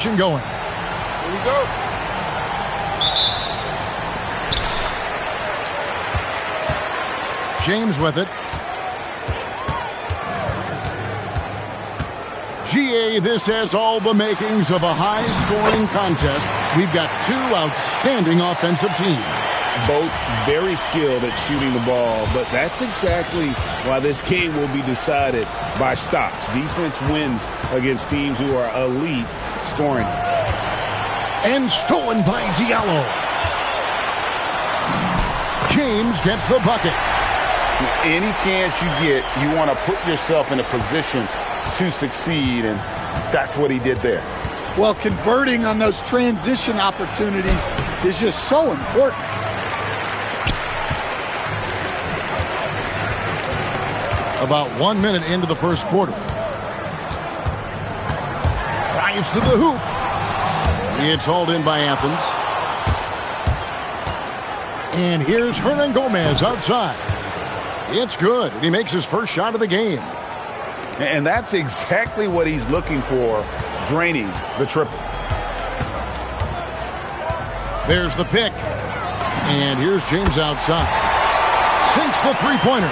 Going. Here we go. James with it. GA, this has all the makings of a high-scoring contest. We've got two outstanding offensive teams. Both very skilled at shooting the ball, but that's exactly why this game will be decided by stops. Defense wins against teams who are elite scoring. And stolen by Diallo. James gets the bucket. Any chance you get, you want to put yourself in a position to succeed, and that's what he did there. Well, converting on those transition opportunities is just so important. About 1 minute into the first quarter. Drives to the hoop. It's hauled in by Athens. And here's Hernan Gomez outside. It's good. He makes his first shot of the game. And that's exactly what he's looking for, draining the triple. There's the pick. And here's James outside. Sinks the three-pointer.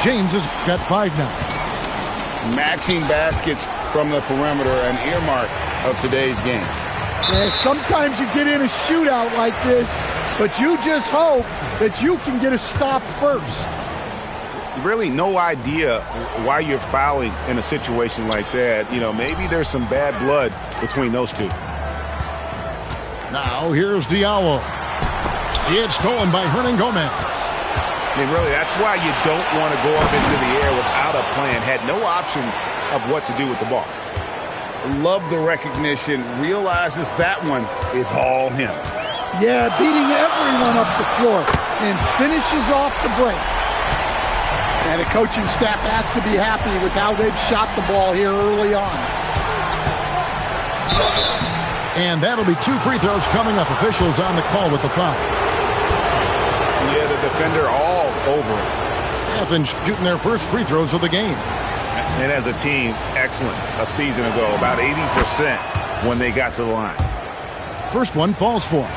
James has got 5 now. Matching baskets from the perimeter, an earmark of today's game. Yeah, sometimes you get in a shootout like this, but you just hope that you can get a stop first. Really no idea why you're fouling in a situation like that. You know, maybe there's some bad blood between those two. Now here's Diallo. It's stolen by Hernan Gomez. And really, that's why you don't want to go up into the air without a plan. Had no option of what to do with the ball. Love the recognition. Realizes that one is all him. Yeah, beating everyone up the floor and finishes off the break. And the coaching staff has to be happy with how they've shot the ball here early on. And that'll be 2 free throws coming up. Officials on the call with the foul. Yeah, the defender all over it. Athens shooting their first free throws of the game. And as a team, excellent. A season ago, about 80% when they got to the line. First one falls for him.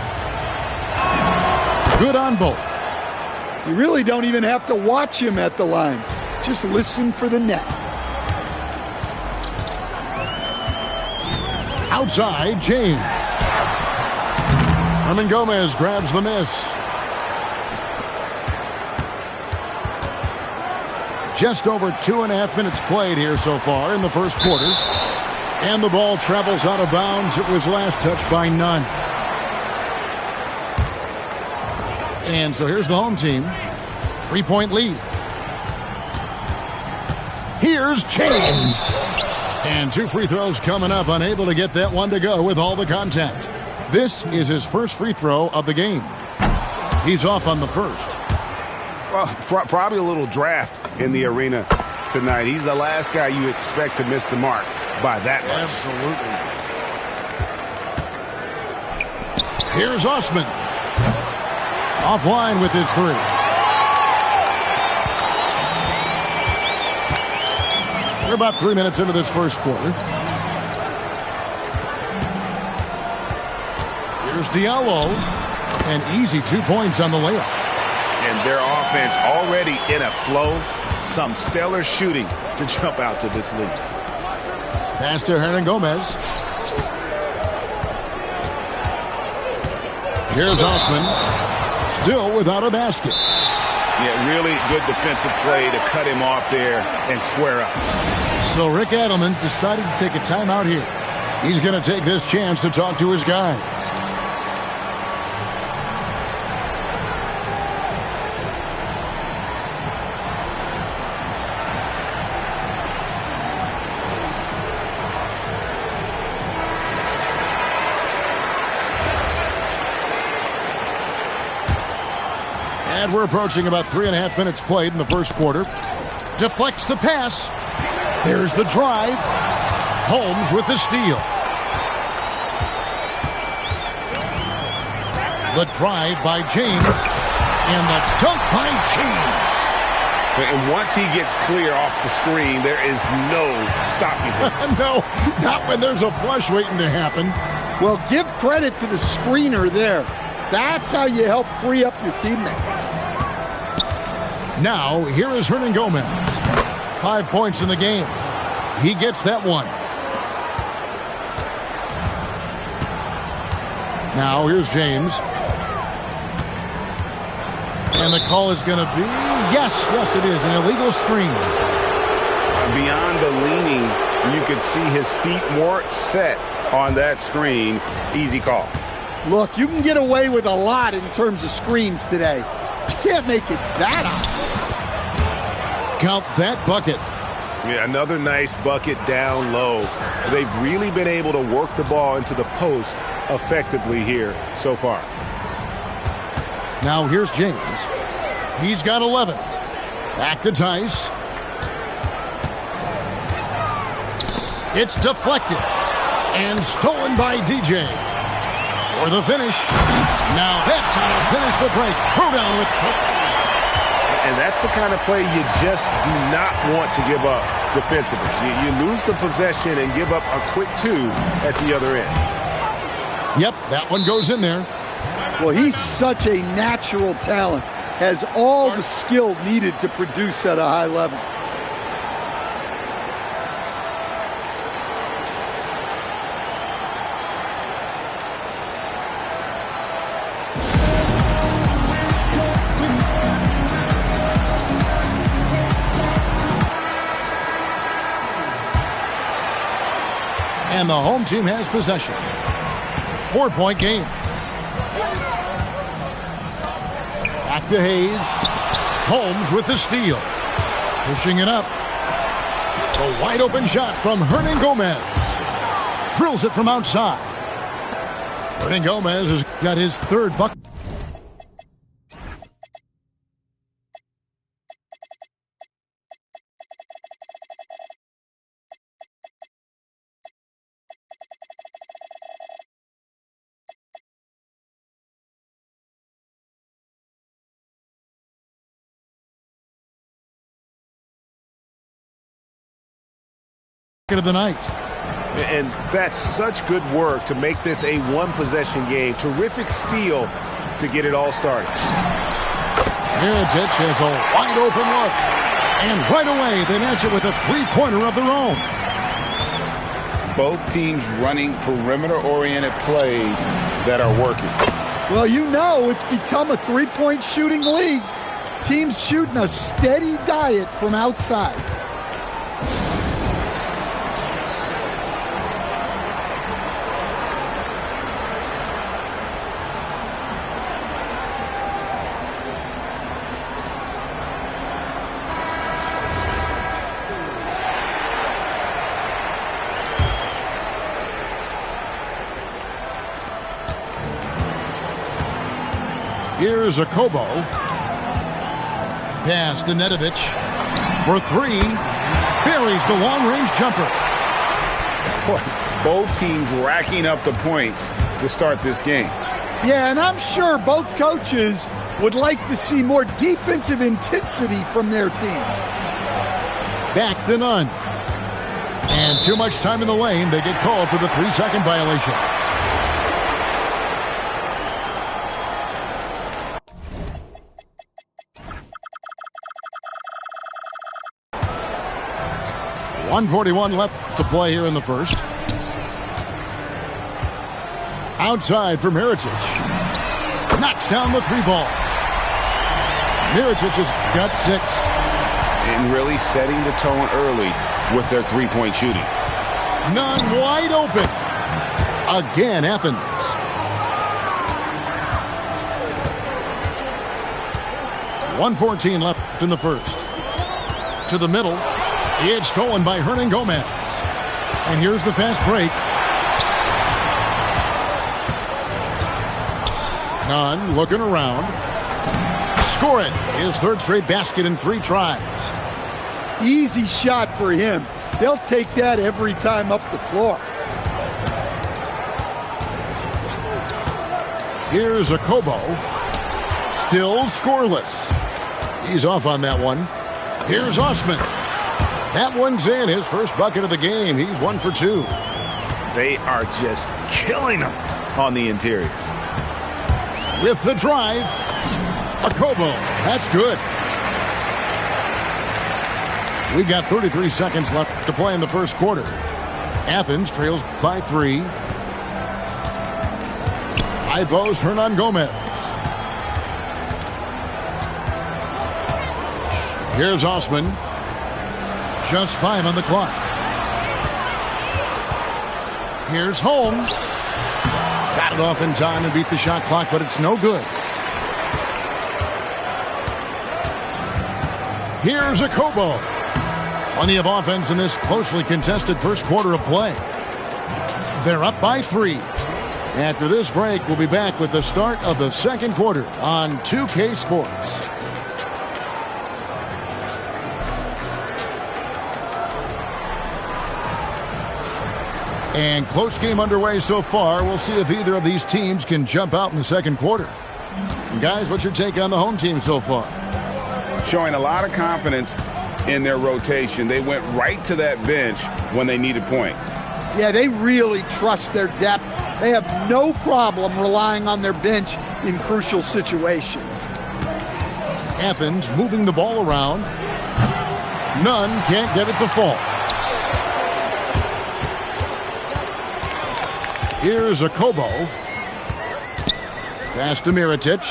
Good on both. You really don't even have to watch him at the line. Just listen for the net. Outside, James. Hernan Gomez grabs the miss. Just over 2.5 minutes played here so far in the first quarter. And the ball travels out of bounds. It was last touched by none. And so here's the home team. 3-point lead. Here's James. And 2 free throws coming up. Unable to get that one to go with all the contact. This is his first free throw of the game. He's off on the first. Well, probably a little draft in the arena tonight. He's the last guy you expect to miss the mark by that much. Absolutely. Here's Osman. Offline with his 3. We're about 3 minutes into this first quarter. Here's Diallo. An easy 2 points on the layup. And their offense already in a flow. Some stellar shooting to jump out to this lead. Pass to Hernan Gomez. Here's Osman. Still without a basket. Yeah, really good defensive play to cut him off there and square up. So Rick Adelman's decided to take a timeout here. He's going to take this chance to talk to his guys. And we're approaching about 3.5 minutes played in the first quarter. Deflects the pass. There's the drive. Holmes with the steal. The drive by James. And the dunk by James. And once he gets clear off the screen, there is no stopping him. No, not when there's a flush waiting to happen. Well, give credit to the screener there. That's how you help free up your teammates. Now, here is Hernan Gomez. 5 points in the game. He gets that one. Now, here's James. And the call is going to be, yes, it is, an illegal screen. Beyond the leaning, you could see his feet more set on that screen. Easy call. Look, you can get away with a lot in terms of screens today. You can't make it that obvious. Count that bucket. Yeah, another nice bucket down low. They've really been able to work the ball into the post effectively here so far. Now here's James. He's got 11. Back to Tice. It's deflected and stolen by DJ. For the finish. Now that's how to finish the break. Throw down with touch. And that's the kind of play you just do not want to give up defensively. You lose the possession and give up a quick two at the other end. Yep, that one goes in there. Well, he's such a natural talent. Has all the skill needed to produce at a high level. And the home team has possession. 4-point game. Back to Hayes. Holmes with the steal. Pushing it up. A wide open shot from Hernan Gomez. Drills it from outside. Hernan Gomez has got his third bucket. Of the night. And that's such good work to make this a one-possession game. Terrific steal to get it all started. Mirotic has a wide open look. And right away, they match it with a three-pointer of their own. Both teams running perimeter-oriented plays that are working. Well, you know it's become a three-point shooting league. Teams shooting a steady diet from outside. Here's a Kobo. Pass to Nedovic. For three. Buries the long-range jumper. Both teams racking up the points to start this game. Yeah, and I'm sure both coaches would like to see more defensive intensity from their teams. Back to none. And too much time in the lane. They get called for the 3-second violation. .141 left to play here in the first. Outside for Mirotic. Knocks down the three ball. Mirotic has got 6. And really setting the tone early with their three-point shooting. None wide open. Again, Athens. .114 left in the first. To the middle. It's stolen by Hernan Gomez. And here's the fast break. Nunn looking around. Score it. His third straight basket in 3 tries. Easy shot for him. They'll take that every time up the floor. Here's a Kobo. Still scoreless. He's off on that one. Here's Osman. That one's in. His first bucket of the game. He's 1 for 2. They are just killing them on the interior. With the drive, Akobo. That's good. We've got 33 seconds left to play in the first quarter. Athens trails by 3. High post, Hernan Gomez. Here's Osman. Just 5 on the clock. Here's Holmes. Got it off in time and beat the shot clock, but it's no good. Here's Akobo. Plenty of offense in this closely contested first quarter of play. They're up by 3. After this break, we'll be back with the start of the second quarter on 2K Sports. And close game underway so far. We'll see if either of these teams can jump out in the second quarter. And guys, what's your take on the home team so far? Showing a lot of confidence in their rotation. They went right to that bench when they needed points. Yeah, they really trust their depth. They have no problem relying on their bench in crucial situations. Athens moving the ball around. Nunn can't get it to fall. Here's Akobo. Pass to Mirotic.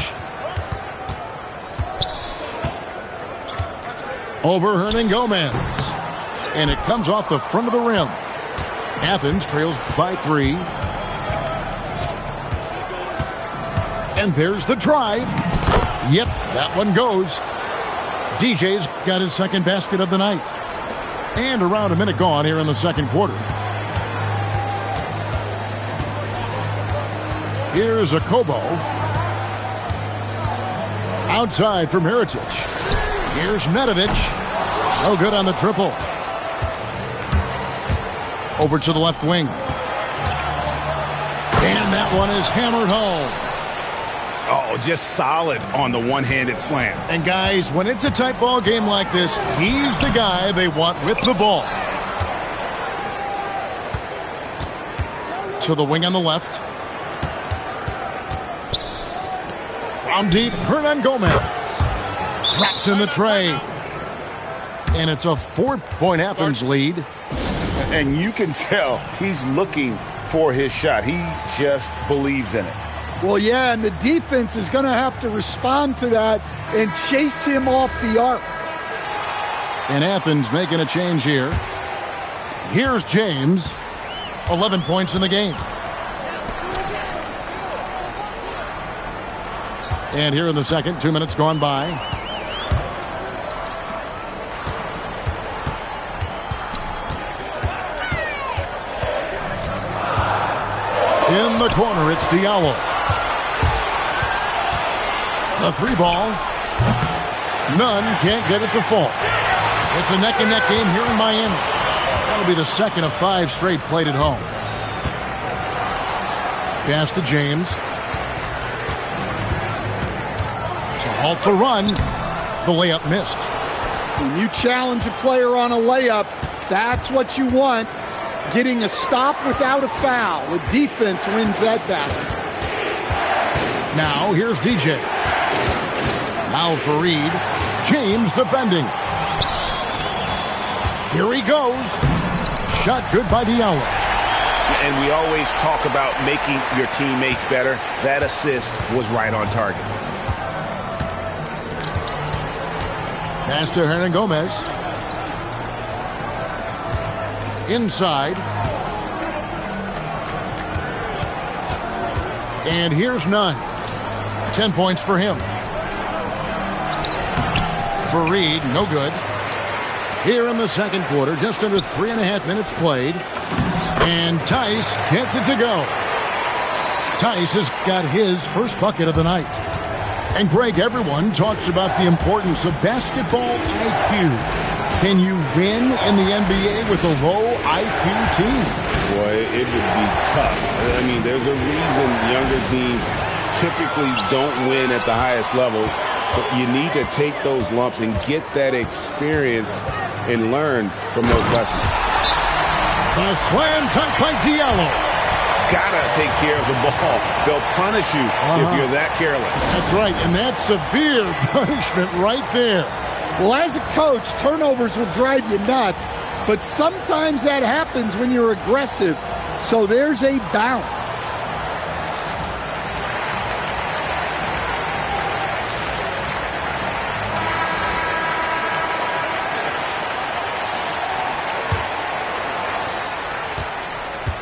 Over Hernan Gomez. And it comes off the front of the rim. Athens trails by 3. And there's the drive. Yep, that one goes. DJ's got his second basket of the night. And around a minute gone here in the second quarter. Here's Akobo. Outside for Mirotic. Here's Nedovic. No good on the triple. Over to the left wing. And that one is hammered home. Oh, just solid on the one-handed slam. And guys, when it's a tight ball game like this, he's the guy they want with the ball. To the wing on the left. From deep, Hernan Gomez. Drops in the tray. And it's a 4-point Athens lead. And you can tell he's looking for his shot. He just believes in it. Well, yeah, and the defense is going to have to respond to that and chase him off the arc. And Athens making a change here. Here's James. 11 points in the game. And here in the second, 2 minutes gone by. In the corner, it's Diallo. The 3 ball. Nunn can't get it to fall. It's a neck-and-neck game here in Miami. That'll be the second of 5 straight played at home. Pass to James. To halt the run. The layup missed. When you challenge a player on a layup, that's what you want. Getting a stop without a foul. The defense wins that battle. Now here's DJ. Now Fareed. James defending. Here he goes. Shot good by Diallo. And we always talk about making your teammate better. That assist was right on target. Pass to Hernan Gomez. Inside. And here's Nunn. 10 points for him. Fareed, no good. Here in the second quarter, just under 3.5 minutes played. And Tice gets it to go. Tice has got his first bucket of the night. And Greg, everyone talks about the importance of basketball IQ. Can you win in the NBA with a low IQ team? Boy, it would be tough. I mean, there's a reason younger teams typically don't win at the highest level. But you need to take those lumps and get that experience and learn from those lessons. The slam dunk by Diallo. Gotta take care of the ball. They'll punish you if you're that careless. That's right, and that's severe punishment right there. Well, as a coach, turnovers will drive you nuts, but sometimes that happens when you're aggressive. So there's a balance.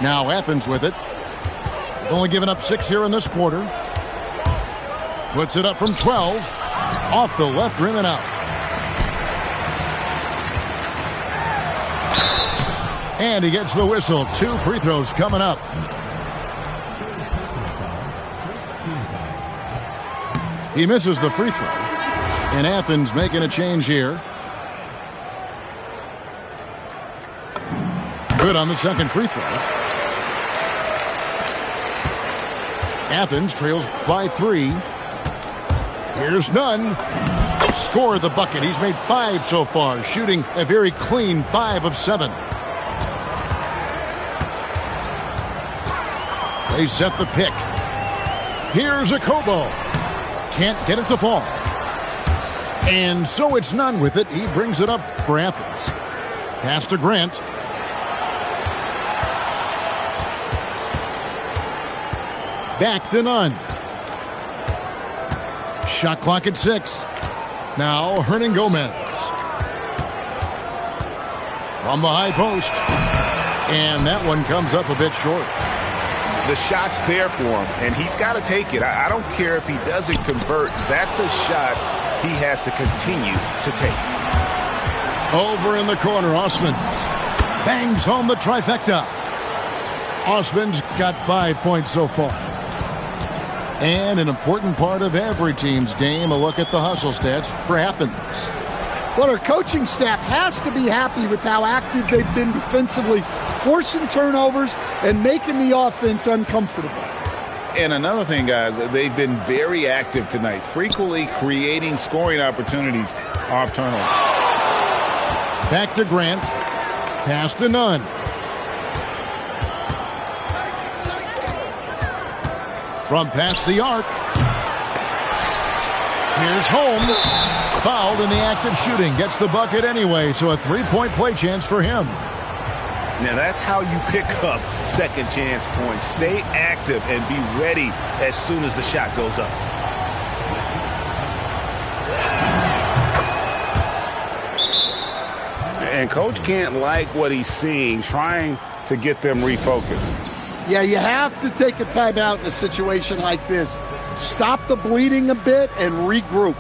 Now Athens with it. They've only given up 6 here in this quarter. Puts it up from 12. Off the left rim and out. And he gets the whistle. 2 free throws coming up. He misses the free throw. And Athens making a change here. Good on the second free throw. Athens trails by 3. Here's Nunn. Score the bucket. He's made 5 so far, shooting a very clean 5 of 7. They set the pick. Here's Akobo. Can't get it to fall. And so it's Nunn with it. He brings it up for Athens. Pass to Grant. Back to Nunn. Shot clock at 6. Now Hernan Gomez. From the high post. And that one comes up a bit short. The shot's there for him, and he's got to take it. I don't care if he doesn't convert. That's a shot he has to continue to take. Over in the corner, Osman bangs home the trifecta. Osman's got 5 points so far. And an important part of every team's game, a look at the hustle stats for Athens. Well, our coaching staff has to be happy with how active they've been defensively, forcing turnovers and making the offense uncomfortable. And another thing, guys, they've been very active tonight, frequently creating scoring opportunities off turnovers. Back to Grant. Pass to Nunn. From past the arc. Here's Holmes. Fouled in the act of shooting. Gets the bucket anyway, so a 3-point play chance for him. Now that's how you pick up second chance points. Stay active and be ready as soon as the shot goes up. And coach can't like what he's seeing, trying to get them refocused. Yeah, you have to take a timeout in a situation like this. Stop the bleeding a bit and regroup.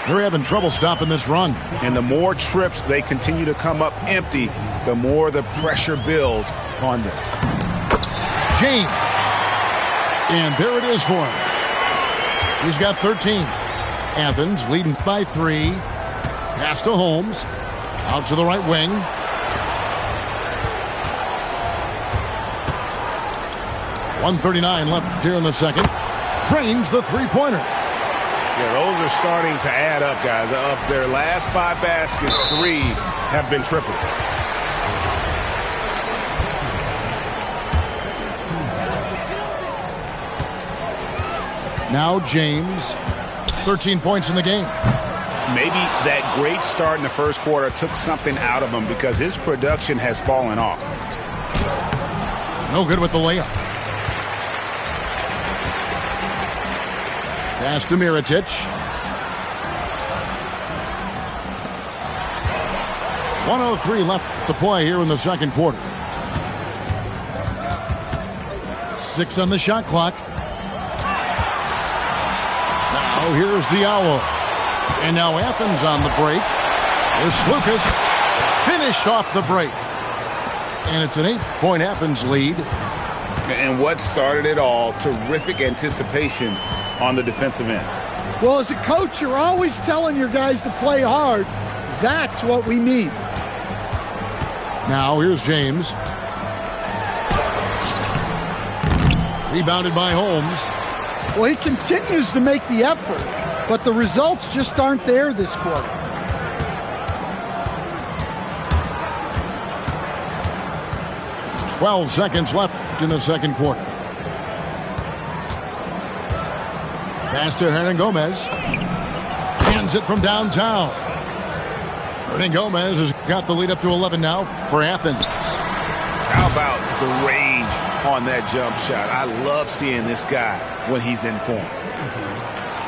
They're having trouble stopping this run. And the more trips they continue to come up empty, the more the pressure builds on them. James. And there it is for him. He's got 13. Athens leading by 3. Pass to Holmes. Out to the right wing. .139 left here in the second. Drains the three-pointer. Yeah, those are starting to add up, guys. Of their last 5 baskets, 3 have been tripled. Now James, 13 points in the game. Maybe that great start in the first quarter took something out of him because his production has fallen off. No good with the layup. Pass to Mirotic. .103 left to play here in the second quarter. 6 on the shot clock. Now here's Diallo. And now Athens on the break. Here's Lucas. Finished off the break. And it's an 8-point Athens lead. And what started it all, terrific anticipation on the defensive end. Well, as a coach, you're always telling your guys to play hard. That's what we need. Now here's James. Rebounded by Holmes. Well, he continues to make the effort, but the results just aren't there this quarter. "12 seconds left in the second quarter. Pass to Hernan Gomez. Hands it from downtown. Hernan Gomez has got the lead up to 11 now for Athens. How about the range on that jump shot? I love seeing this guy when he's in form.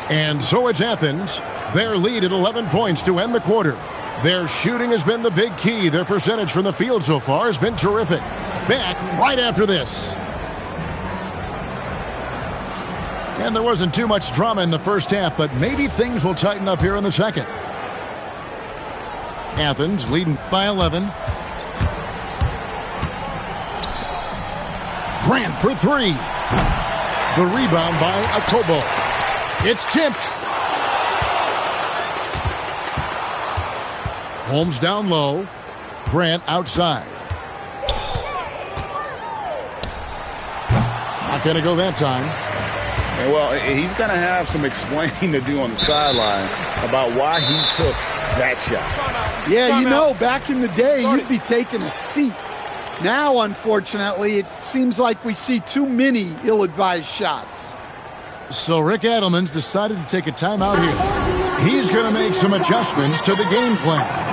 And so it's Athens. Their lead at 11 points to end the quarter. Their shooting has been the big key. Their percentage from the field so far has been terrific. Back right after this. And there wasn't too much drama in the first half, but maybe things will tighten up here in the second. Athens leading by 11. Grant for three. The rebound by Akobo. It's tipped. Holmes down low. Grant outside. Not going to go that time. Well, he's going to have some explaining to do on the sideline about why he took that shot. Yeah, you know, back in the day, you'd be taking a seat. Now, unfortunately, it seems like we see too many ill-advised shots. So Rick Adelman's decided to take a timeout here. He's going to make some adjustments to the game plan.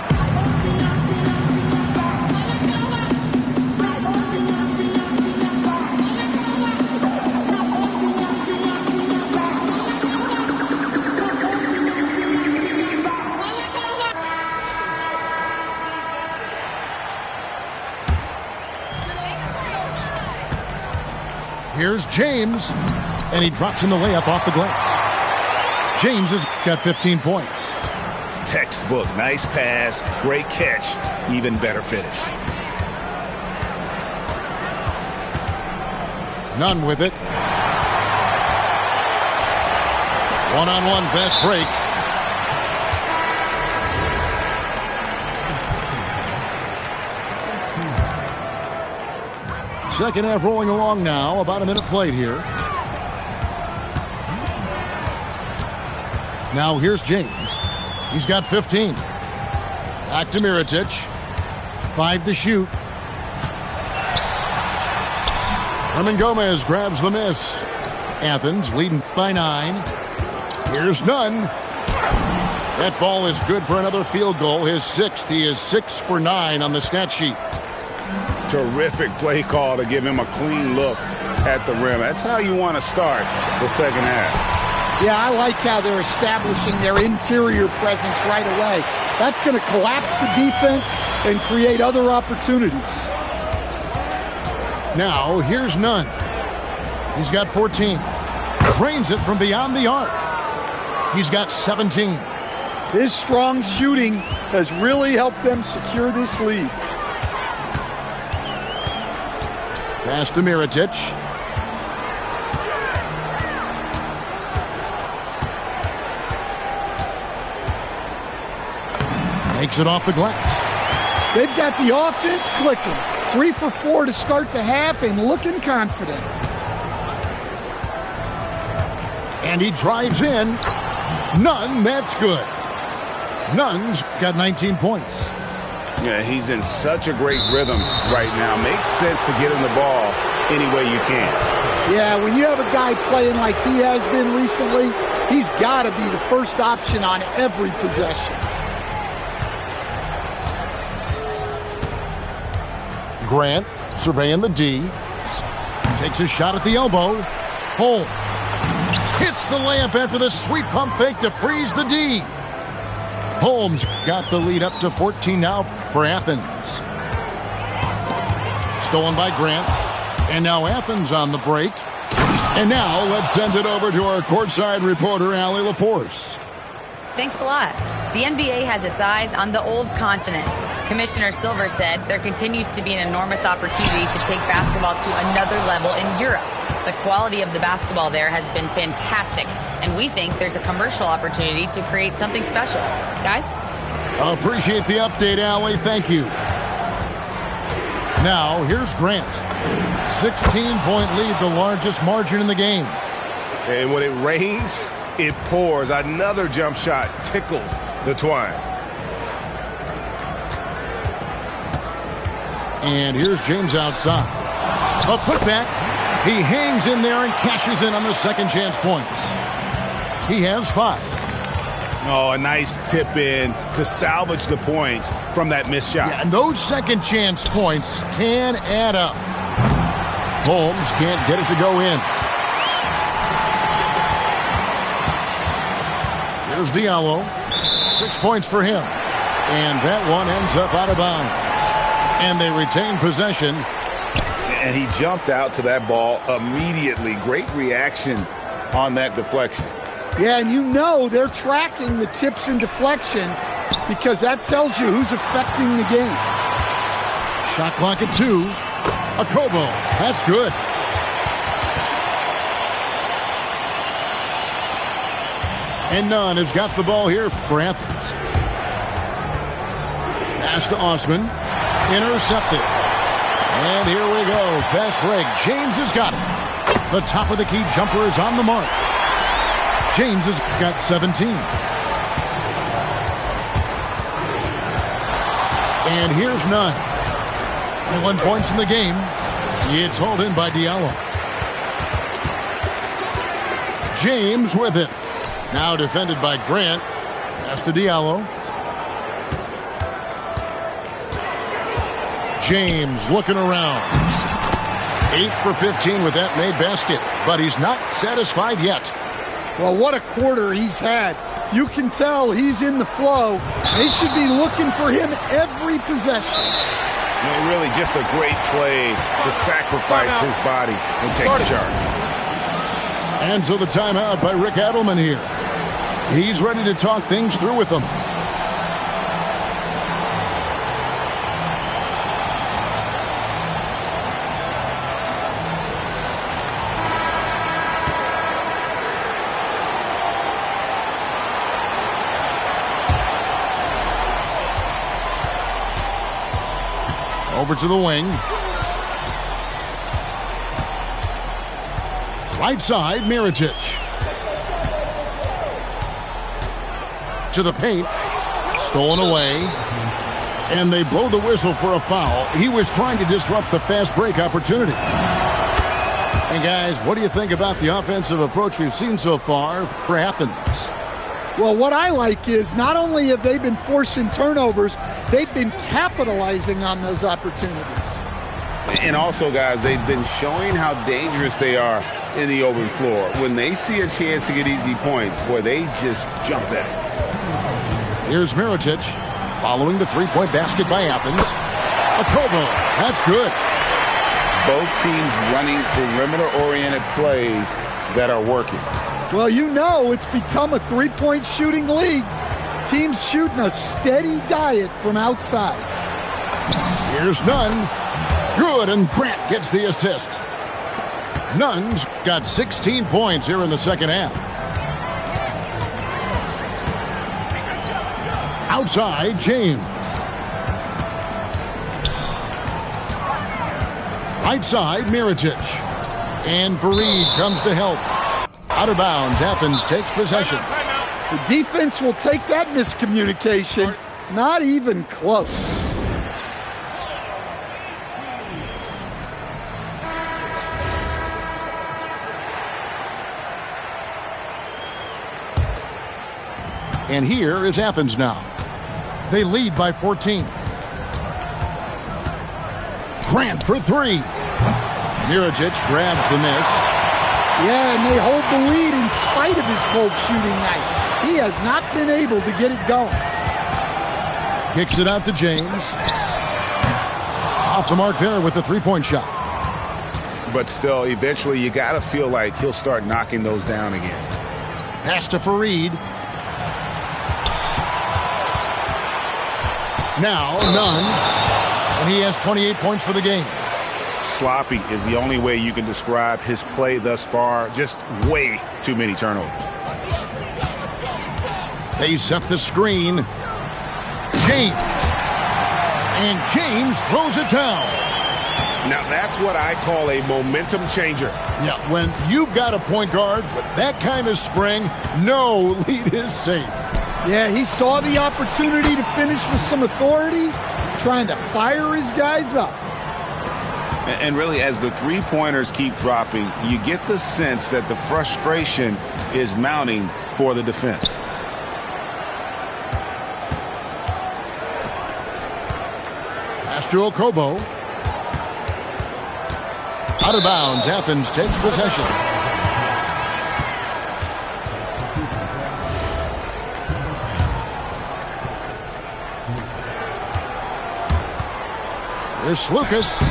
Here's James, and he drops in the layup off the glass. James has got 15 points. Textbook, nice pass, great catch, even better finish. None with it. One-on-one fast break. Second half rolling along now. About a minute played here. Now here's James. He's got 15. Back to Mirotic. 5 to shoot. Hernan Gomez grabs the miss. Athens leading by 9. Here's Nunn. That ball is good for another field goal. His 6th. He is 6 for 9 on the stat sheet. Terrific play call to give him a clean look at the rim. That's how you want to start the second half. Yeah, I like how they're establishing their interior presence right away. That's going to collapse the defense and create other opportunities. Now, here's Nunn. He's got 14. Drains it from beyond the arc. He's got 17. His strong shooting has really helped them secure this lead. Pass to Mirotic. Makes it off the glass. They've got the offense clicking. 3 for 4 to start the half and looking confident. And he drives in. Nunn, that's good. Nunn's got 19 points. Yeah, he's in such a great rhythm right now. Makes sense to get him the ball any way you can. Yeah, when you have a guy playing like he has been recently, he's got to be the first option on every possession. Grant surveying the D. Takes a shot at the elbow. Holmes hits the layup after the sweet pump fake to freeze the D. Holmes got the lead up to 14 now for Athens. Stolen by Grant. And now Athens on the break. And now let's send it over to our courtside reporter, Allie LaForce. Thanks a lot. The NBA has its eyes on the old continent. Commissioner Silver said there continues to be an enormous opportunity to take basketball to another level in Europe. The quality of the basketball there has been fantastic, and we think there's a commercial opportunity to create something special. Guys? I appreciate the update, Allie. Thank you. Now, here's Grant. 16-point lead, the largest margin in the game. And when it rains, it pours. Another jump shot tickles the twine. And here's James outside. A putback. He hangs in there and cashes in on the second chance points. He has 5. Oh, a nice tip in to salvage the points from that missed shot. Yeah, and those second chance points can add up. Holmes can't get it to go in. Here's Diallo. 6 points for him. And that one ends up out of bounds. And they retain possession. And he jumped out to that ball immediately. Great reaction on that deflection. Yeah, and you know they're tracking the tips and deflections because that tells you who's affecting the game. Shot clock at 2. Akobo. That's good. And Nunn has got the ball here for Athens. Pass to Osman. Intercepted. And here we go. Fast break. James has got it. The top of the key jumper is on the mark. James has got 17. And here's Nunn. 21 points in the game. It's hauled in by Diallo. James with it. Now defended by Grant. Pass to Diallo. James looking around. 8 for 15 with that made basket. But he's not satisfied yet. Well, what a quarter he's had. You can tell he's in the flow. They should be looking for him every possession. You know, really just a great play to sacrifice his body and take the charge. And so the timeout by Rick Adelman here. He's ready to talk things through with them. Over to the wing. Right side, Mirotic. To the paint. Stolen away. And they blow the whistle for a foul. He was trying to disrupt the fast break opportunity. And guys, what do you think about the offensive approach we've seen so far for Athens? Well, what I like is not only have they been forcing turnovers, they've been capitalizing on those opportunities. And also, guys, they've been showing how dangerous they are in the open floor. When they see a chance to get easy points, boy, they just jump at it. Here's Mirotic following the three-point basket by Athens. Akobo, that's good. Both teams running perimeter-oriented plays that are working. Well, you know it's become a three-point shooting league. Teams shooting a steady diet from outside. Here's Nunn. Good, and Grant gets the assist. Nunn's got 16 points here in the second half. Outside, James. Right side, Mirotic. And Fareed comes to help. Out of bounds, Athens takes possession. The defense will take that miscommunication. Not even close. And here is Athens now. They lead by 14. Grant for 3. Mirotic grabs the miss. Yeah, and they hold the lead in spite of his cold shooting night. He has not been able to get it going. Kicks it out to James. Off the mark there with the three-point shot. But still, eventually you got to feel like he'll start knocking those down again. Pass to Fareed. Now, Nunn. And he has 28 points for the game. Sloppy is the only way you can describe his play thus far. Just way too many turnovers. They set the screen. James. And James throws it down. Now, that's what I call a momentum changer. Yeah, when you've got a point guard with that kind of spring, no lead is safe. Yeah, he saw the opportunity to finish with some authority, trying to fire his guys up. And really, as the three-pointers keep dropping, you get the sense that the frustration is mounting for the defense. Pass to Okobo. Out of bounds, Athens takes possession. Here's Lucas,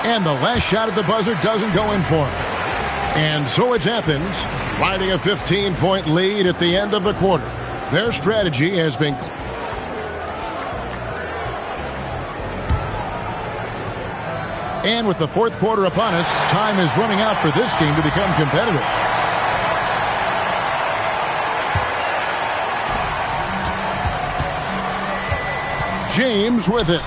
and the last shot at the buzzer doesn't go in for him. And so it's Athens, riding a 15-point lead at the end of the quarter. Their strategy has been and with the fourth quarter upon us, time is running out for this game to become competitive. James with it.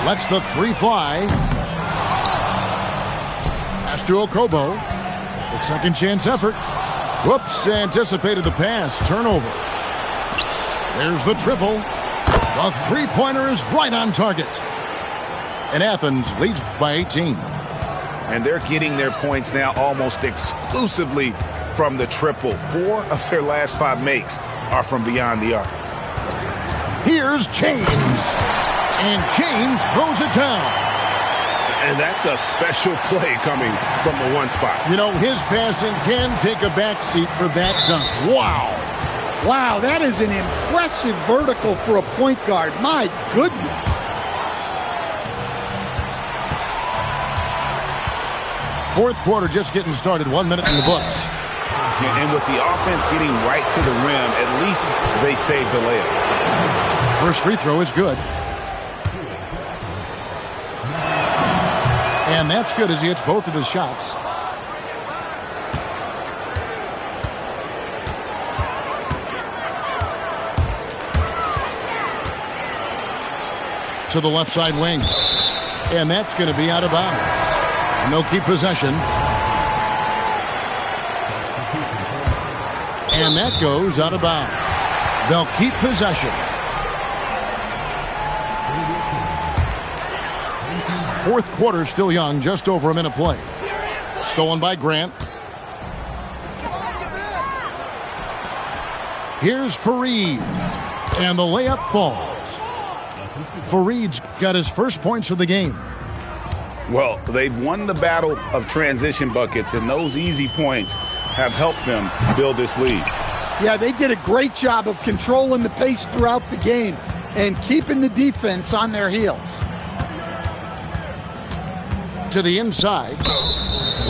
Lets the three fly. Pass to Okobo. The second chance effort. Whoops, anticipated the pass. Turnover. There's the triple. The three-pointer is right on target. And Athens leads by 18. And they're getting their points now almost exclusively from the triple. 4 of their last 5 makes are from beyond the arc. Here's James. And James throws it down. And that's a special play coming from the one spot. You know, his passing can take a backseat for that dunk. Wow. Wow, that is an impressive vertical for a point guard. My goodness. Fourth quarter just getting started. 1 minute in the books. And with the offense getting right to the rim, at least they saved the layup. First free throw is good. And that's good as he hits both of his shots. To the left side wing. And that's going to be out of bounds. And they'll keep possession. And that goes out of bounds. They'll keep possession. Fourth quarter still young, just over a minute play. Stolen by Grant. Here's Fareed. And the layup falls. Fareed's got his first points of the game. Well, they've won the battle of transition buckets, and those easy points have helped them build this lead. Yeah, they did a great job of controlling the pace throughout the game and keeping the defense on their heels. To the inside.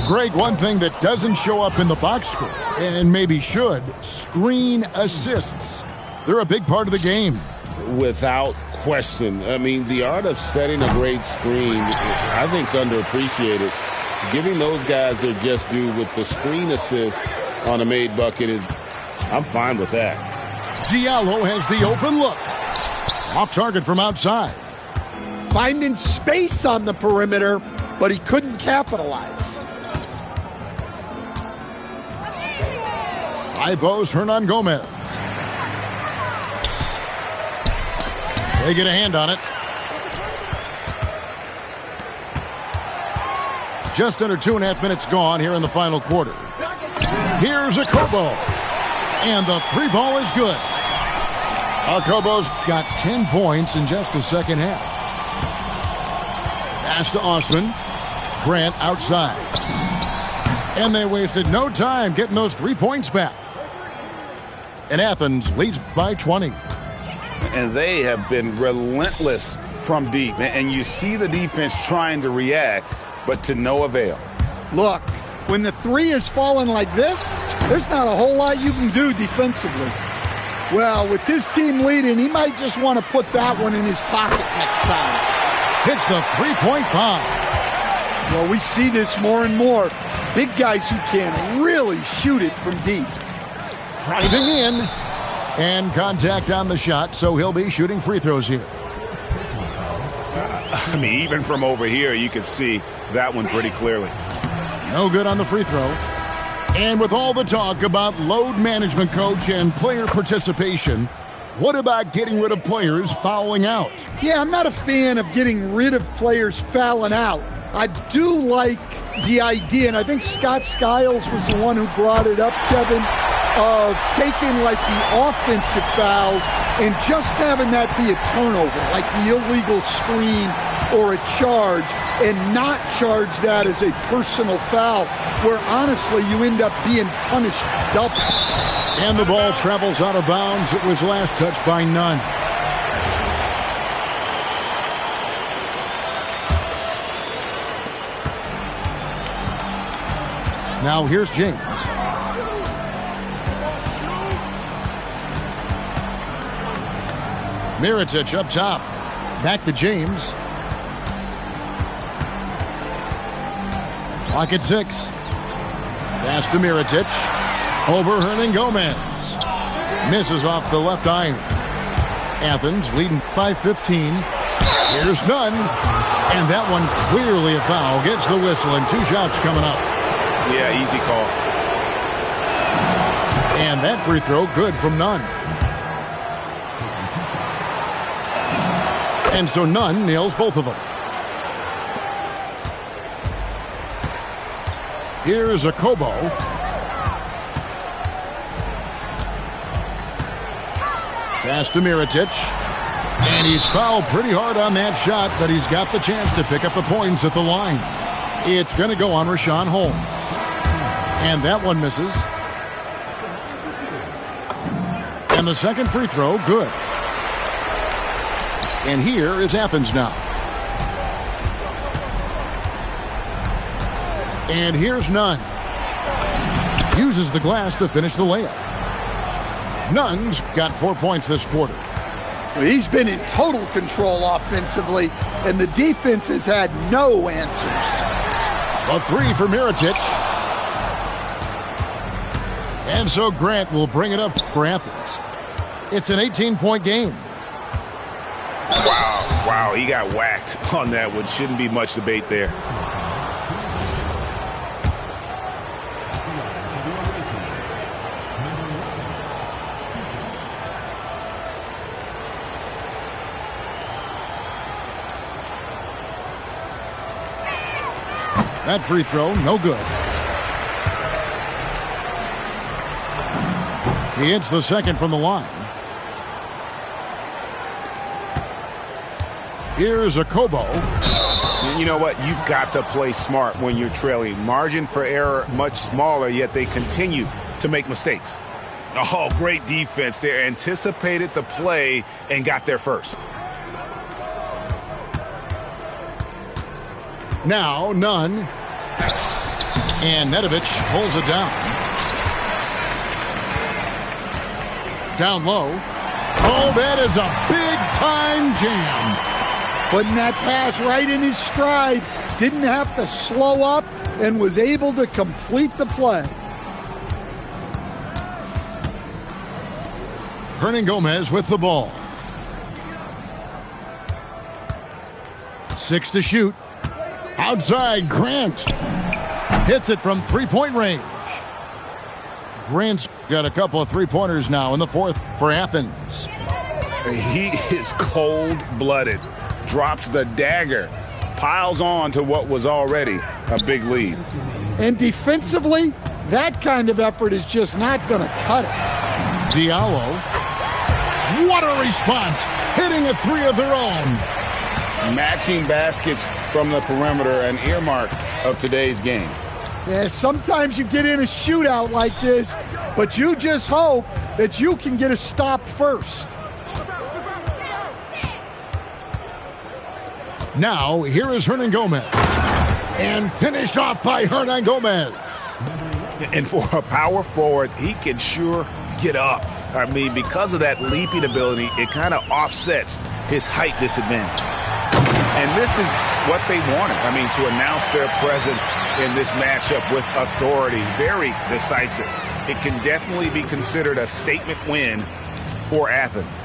Greg, one thing that doesn't show up in the box score, and maybe should, screen assists. They're a big part of the game. Without question. I mean, the art of setting a great screen, I think, is underappreciated. Giving those guys their just due with the screen assist on a made bucket is, I'm fine with that. Diallo has the open look. Off target from outside. Finding space on the perimeter, but he couldn't capitalize. Ipos Hernan Gomez. They get a hand on it. Just under 2.5 minutes gone here in the final quarter. Here's Okobo. And the three ball is good. Okobo's got 10 points in just the second half. Pass to Osman. Grant outside. And they wasted no time getting those 3 points back. And Athens leads by 20. And they have been relentless from deep. And you see the defense trying to react, but to no avail. Look, when the three is falling like this, there's not a whole lot you can do defensively. Well, with his team leading, he might just want to put that one in his pocket next time. Hits the three-point bomb. Well, we see this more and more. Big guys who can really shoot it from deep. Driving in. And contact on the shot, so he'll be shooting free throws here. I mean, even from over here, you can see that one pretty clearly. No good on the free throw. And with all the talk about load management, coach, and player participation, what about getting rid of players fouling out? Yeah, I'm not a fan of getting rid of players fouling out. I do like the idea, and I think Scott Skiles was the one who brought it up, Kevin, of taking like the offensive fouls and just having that be a turnover, like the illegal screen or a charge, and not charge that as a personal foul, where honestly you end up being punished double. And the ball travels out of bounds. It was last touched by Nunn. Now here's James. Mirotic up top. Back to James. Clock at 6. Pass to Mirotic. Over Hernangomez. Misses off the left iron. Athens leading by 15. Here's Nunn. And that one clearly a foul. Gets the whistle and 2 shots coming up. Yeah, easy call. And that free throw good from Nunn. And so Nunn nails both of them. Here's a Kobo. Pass to Mirotic. And he's fouled pretty hard on that shot, but he's got the chance to pick up the points at the line. It's going to go on Rashawn Holmes. And that one misses. And the second free throw, good. And here is Athens now. And here's Nunn. Uses the glass to finish the layup. Nunn's got 4 points this quarter. He's been in total control offensively, and the defense has had no answers. A 3 for Mirotic. And so Grant will bring it up for Athens. It's an 18-point game. Wow, he got whacked on that one. Shouldn't be much debate there. That free throw, no good. He hits the second from the line. Here's a Kobo. You know what? You've got to play smart when you're trailing. Margin for error much smaller, yet they continue to make mistakes. Oh, great defense. They anticipated the play and got there first. Now, Nunn. And Nedovic pulls it down. Down low. Oh, that is a big-time jam. Putting that pass right in his stride. Didn't have to slow up and was able to complete the play. Hernangomez with the ball. 6 to shoot. Outside, Grant. Hits it from three-point range. Grant's got a couple of three-pointers now in the fourth for Athens. He is cold-blooded. Drops the dagger. Piles on to what was already a big lead. And defensively, that kind of effort is just not going to cut it. Diallo. What a response. Hitting a 3 of their own. Matching baskets from the perimeter, an earmark of today's game. Yeah, sometimes you get in a shootout like this, but you just hope that you can get a stop first. Now, here is Hernangomez. And finished off by Hernangomez. And for a power forward, he can sure get up. I mean, because of that leaping ability, it kind of offsets his height disadvantage. And this is what they wanted. I mean, to announce their presence in this matchup with authority, very decisive. It can definitely be considered a statement win for Athens.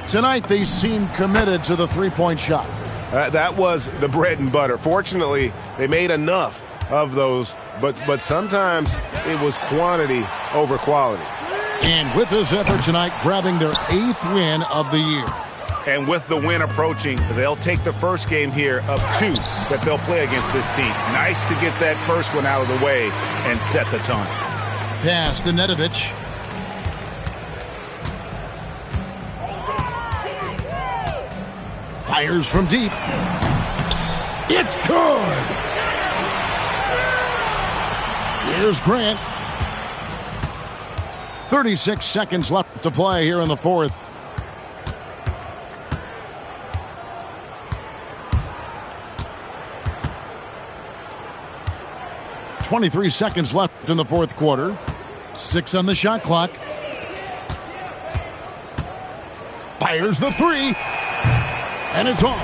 Tonight, they seem committed to the three-point shot. That was the bread and butter. Fortunately, they made enough of those, but sometimes it was quantity over quality. And with this effort tonight, grabbing their 8th win of the year. And with the win approaching, they'll take the first game here of 2 that they'll play against this team. Nice to get that first one out of the way and set the tone. Pass to Nedovic. Fires from deep. It's good. Here's Grant. 36 seconds left to play here in the 4th. .23 seconds left in the 4th quarter. 6 on the shot clock. Fires the 3. And it's off.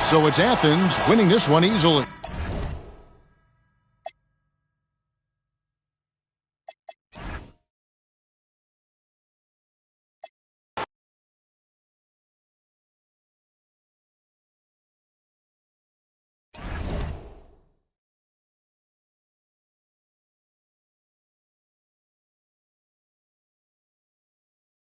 So it's Athens winning this one easily.